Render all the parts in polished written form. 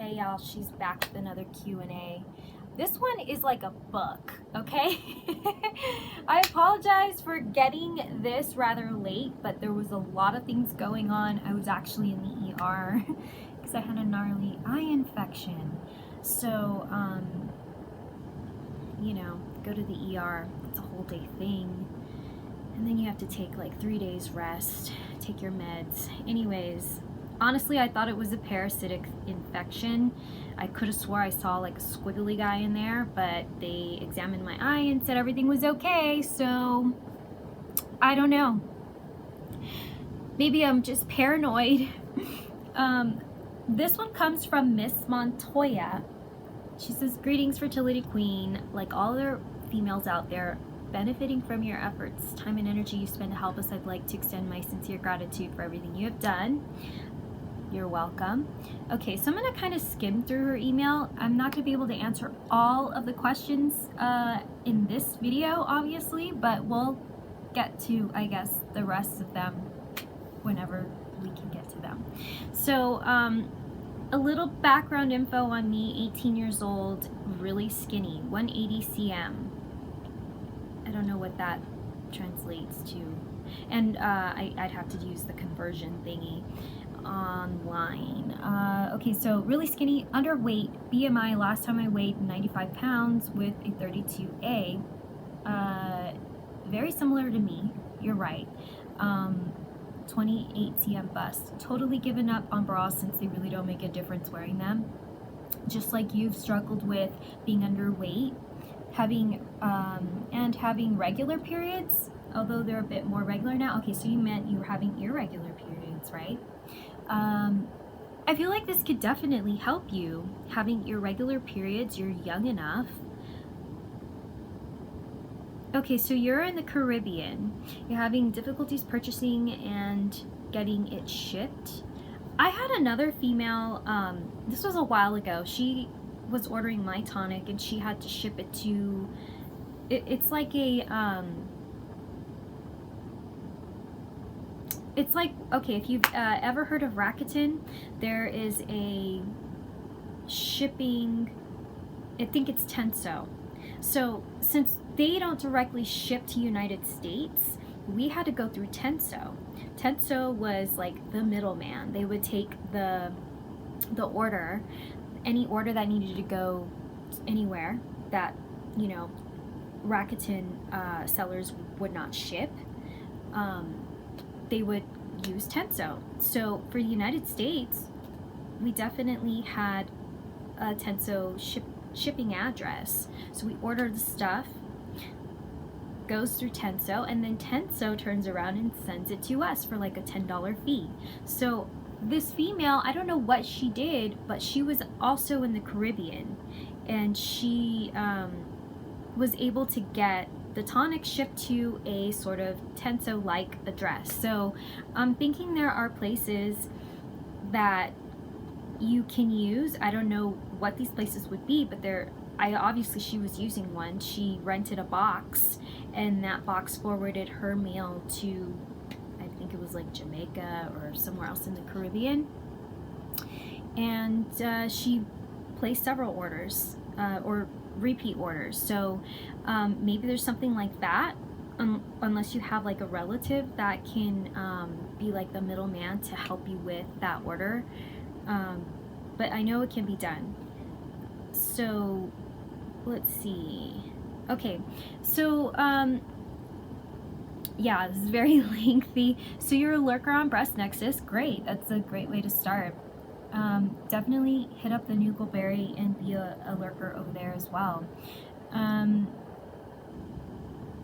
Hey y'all, she's back with another Q&A. This one is like a book, okay? I apologize for getting this rather late, but there was a lot of things going on. I was actually in the ER because I had a gnarly eye infection. So, you know, go to the ER. It's a whole day thing. And then you have to take like 3 days rest, take your meds. Anyways, honestly, I thought it was a parasitic infection. I could have swore I saw like a squiggly guy in there, but they examined my eye and said everything was okay, so I don't know. Maybe I'm just paranoid. This one comes from Miss Montoya. She says, greetings, Fertility Queen. Like all other females out there, benefiting from your efforts, time and energy you spend to help us, I'd like to extend my sincere gratitude for everything you have done. You're welcome. Okay, so I'm going to kind of skim through her email. I'm not going to be able to answer all of the questions in this video, obviously, but we'll get to, I guess, the rest of them whenever we can get to them. So, a little background info on me, 18 years old, really skinny, 180 cm. I don't know what that translates to. And I'd have to use the conversion thingy online. Okay, so really skinny, underweight, BMI, last time I weighed 95 pounds with a 32A. Very similar to me, you're right. 28 cm bust. Totally given up on bras since they really don't make a difference wearing them. Just like you've struggled with being underweight, having regular periods, although they're a bit more regular now. Okay, so you meant you were having irregular periods, right? I feel like this could definitely help you. Having irregular periods, you're young enough. Okay, so you're in the Caribbean. You're having difficulties purchasing and getting it shipped. I had another female, this was a while ago. She was ordering my tonic and she had to ship it to, it's like a, it's like, okay, if you've ever heard of Rakuten, there is a shipping, I think it's Tenso. So since they don't directly ship to United States, we had to go through Tenso. Tenso was like the middleman. They would take the order, any order that needed to go anywhere that, you know, Rakuten sellers would not ship. They would use Tenso. So for the United States, we definitely had a Tenso shipping address. So we order the stuff, goes through Tenso, and then Tenso turns around and sends it to us for like a $10 fee. So this female, I don't know what she did, but she was also in the Caribbean, and she was able to get the tonic shipped to a sort of Tenso-like address. So I'm thinking there are places that you can use. I don't know what these places would be, but obviously she was using one. She rented a box, and that box forwarded her mail to, I think it was like Jamaica or somewhere else in the Caribbean. And she placed several orders, or repeat orders. So maybe there's something like that, unless you have like a relative that can be like the middleman to help you with that order. But I know it can be done. So let's see. Okay, so yeah, this is very lengthy. So you're a lurker on Breast Nexus. Great, that's a great way to start. Definitely hit up the Nucleberry and be a lurker over there as well.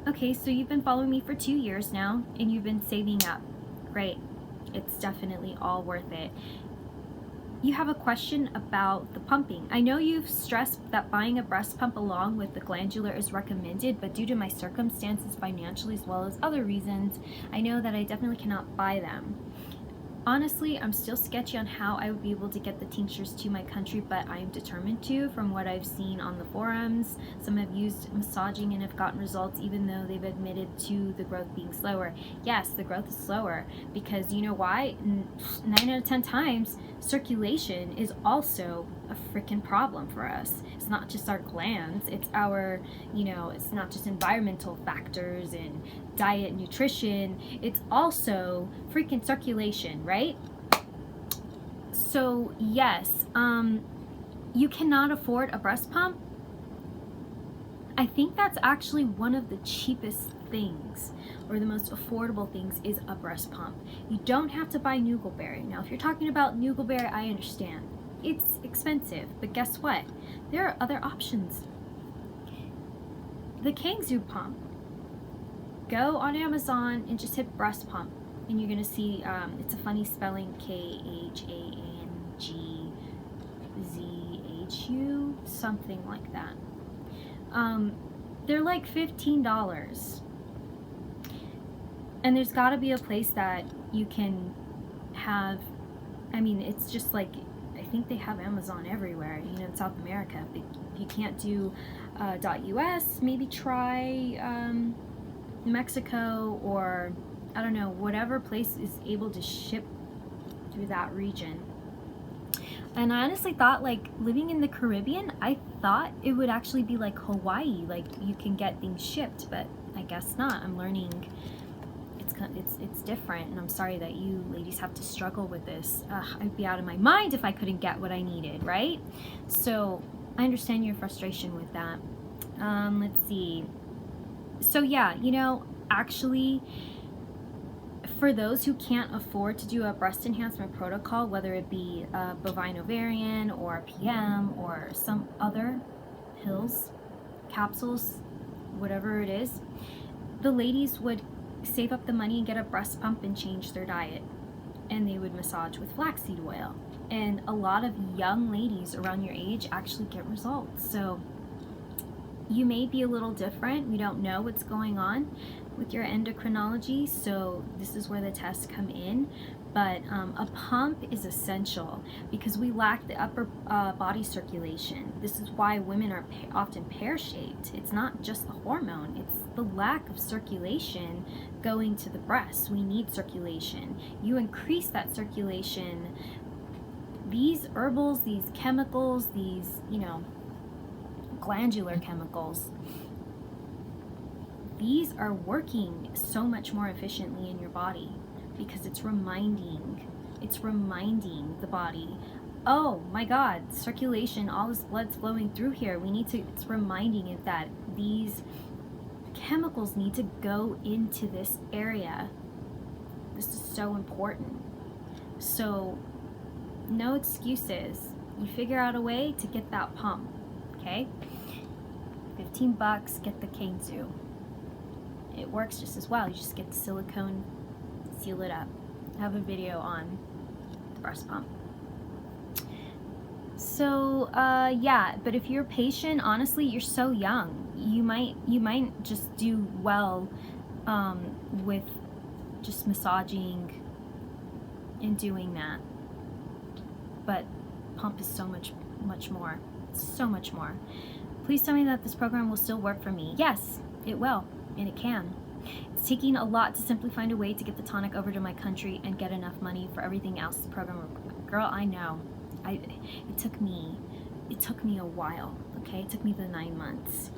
Okay, so you've been following me for 2 years now, and you've been saving up. Great, it's definitely all worth it. You have a question about the pumping. I know you've stressed that buying a breast pump along with the glandular is recommended, but due to my circumstances financially as well as other reasons, I know that I definitely cannot buy them. Honestly, I'm still sketchy on how I would be able to get the tinctures to my country, but I am determined to. From what I've seen on the forums, some have used massaging and have gotten results even though they've admitted to the growth being slower. Yes, the growth is slower because you know why? 9 out of 10 times, circulation is also a freaking problem for us. It's not just our glands, it's our, it's not just environmental factors and diet, nutrition, it's also freaking circulation, right? So yes, you cannot afford a breast pump. I think that's actually one of the cheapest things, or the most affordable things, is a breast pump. You don't have to buy Nugalberry. Now if you're talking about Nugalberry, I understand. It's expensive, but guess what? There are other options. The Kangzu pump. Go on Amazon and just hit breast pump, and you're gonna see, it's a funny spelling, KHANGZHU, something like that. They're like $15, and there's gotta be a place that you can have, it's just like, I think they have Amazon everywhere, in South America. If you can't do .us, maybe try Mexico, or I don't know, whatever place is able to ship through that region. And I honestly thought, like, living in the Caribbean, I thought it would actually be like Hawaii, like you can get things shipped, but I guess not. I'm learning it's different, and I'm sorry that you ladies have to struggle with this. I'd be out of my mind if I couldn't get what I needed, right? So I understand your frustration with that. Let's see. So yeah, actually, for those who can't afford to do a breast enhancement protocol, whether it be a bovine ovarian or PM or some other pills, capsules, whatever it is, the ladies would save up the money and get a breast pump and change their diet, and they would massage with flaxseed oil. And a lot of young ladies around your age actually get results. So you may be a little different. We don't know what's going on with your endocrinology, so this is where the tests come in. But a pump is essential because we lack the upper body circulation. This is why women are often pear-shaped. It's not just the hormone, it's the lack of circulation going to the breast. We need circulation. You increase that circulation, these herbals, these chemicals, these, glandular chemicals, these are working so much more efficiently in your body because it's reminding the body, oh my God, circulation, all this blood's flowing through here. It's reminding it that these chemicals need to go into this area. This is so important. So no excuses. You figure out a way to get that pump, okay? $15, get the Kangzu. It works just as well. You just get the silicone, seal it up. I have a video on the breast pump. So yeah, but if you're patient, honestly, you're so young. You might just do well with just massaging and doing that. But pump is so much more. So much more. Please tell me that this program will still work for me. Yes, it will, and it can. It's taking a lot to simply find a way to get the tonic over to my country and get enough money for everything else the program. Girl, I know. It took me a while, okay? It took me the 9 months.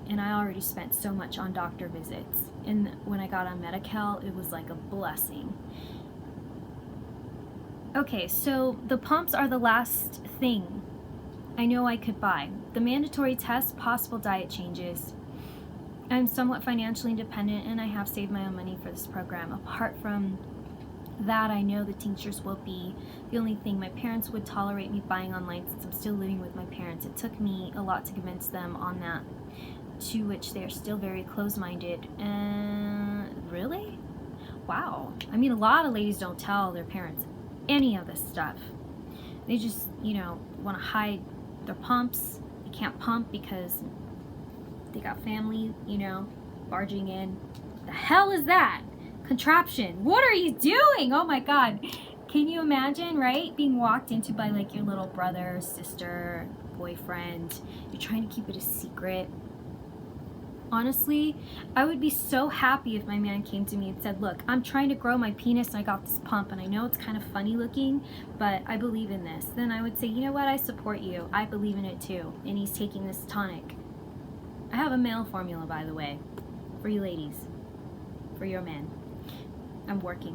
And I already spent so much on doctor visits. And when I got on Medi-Cal, it was like a blessing. Okay, so the pumps are the last thing I know I could buy. The mandatory tests, possible diet changes. I'm somewhat financially independent and I have saved my own money for this program. Apart from that, I know the tinctures will be the only thing my parents would tolerate me buying online since I'm still living with my parents. It took me a lot to convince them on that, to which they are still very close-minded. Really? Wow. I mean, a lot of ladies don't tell their parents any of this stuff. They just, want to hide their pumps. They can't pump because they got family, barging in. The hell is that? contraption. What are you doing? Oh my God. Can you imagine, right? Being walked into by like your little brother, sister, boyfriend. You're trying to keep it a secret. Honestly, I would be so happy if my man came to me and said, look, I'm trying to grow my penis and I got this pump and I know it's kind of funny looking, but I believe in this. Then I would say, you know what, I support you. I believe in it too. And he's taking this tonic. I have a male formula, by the way, for you ladies, for your men. I'm working